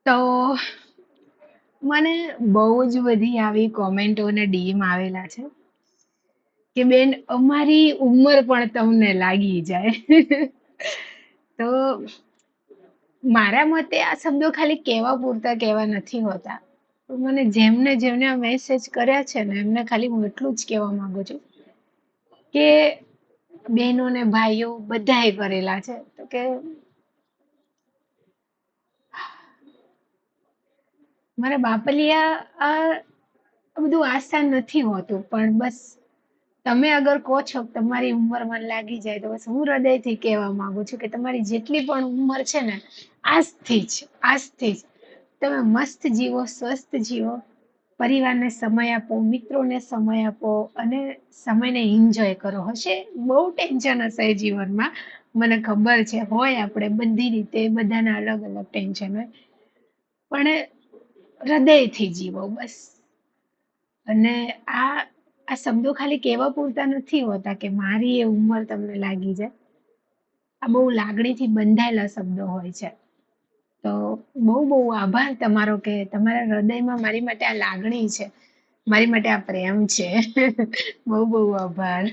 તો મને બહુ જ બધી આવી કોમેન્ટો અને ડીએમ આવેલા છે કે બેન અમારી ઉંમર પણ તમને લાગી જાય. તો મારા મતે આ શબ્દો ખાલી કહેવા પૂરતા કહેવા નથી હોતા. પણ મને જેમને જેમને આ મેસેજ કર્યા છે ને એમને ખાલી હું એટલું જ કહેવા માંગુ છું કે બહેનો ને ભાઈઓ બધાએ કરેલા છે તો કે મારા બાપલિયા આ બધું આસાન નથી હોતું પણ બસ તમે અગર કહો છો કે તમારી ઉંમર મને લાગી જાય તો બસ હું હૃદયથી કહેવા માંગુ છું કે તમારી જેટલી પણ ઉંમર છે ને આજથી જ તમે મસ્ત જીવો, સ્વસ્થ જીવો, પરિવારને સમય આપો, મિત્રોને સમય આપો અને સમયને એન્જોય કરો. હશે બહુ ટેન્શન હશે જીવનમાં, મને ખબર છે, હોય આપણે બધી રીતે બધાના અલગ અલગ ટેન્શન હોય, પણ હૃદયથી જીવો બસ. અને આ આ શબ્દો ખાલી કહેવા પૂરતા નથી હોતા કે મારી એ ઉંમર તમને લાગી જાય. આ બહુ લાગણીથી બંધાયેલા શબ્દો હોય છે. તો બહુ બહુ આભાર તમારો કે તમારા હૃદયમાં મારી માટે આ લાગણી છે, મારી માટે આ પ્રેમ છે. બહુ બહુ આભાર.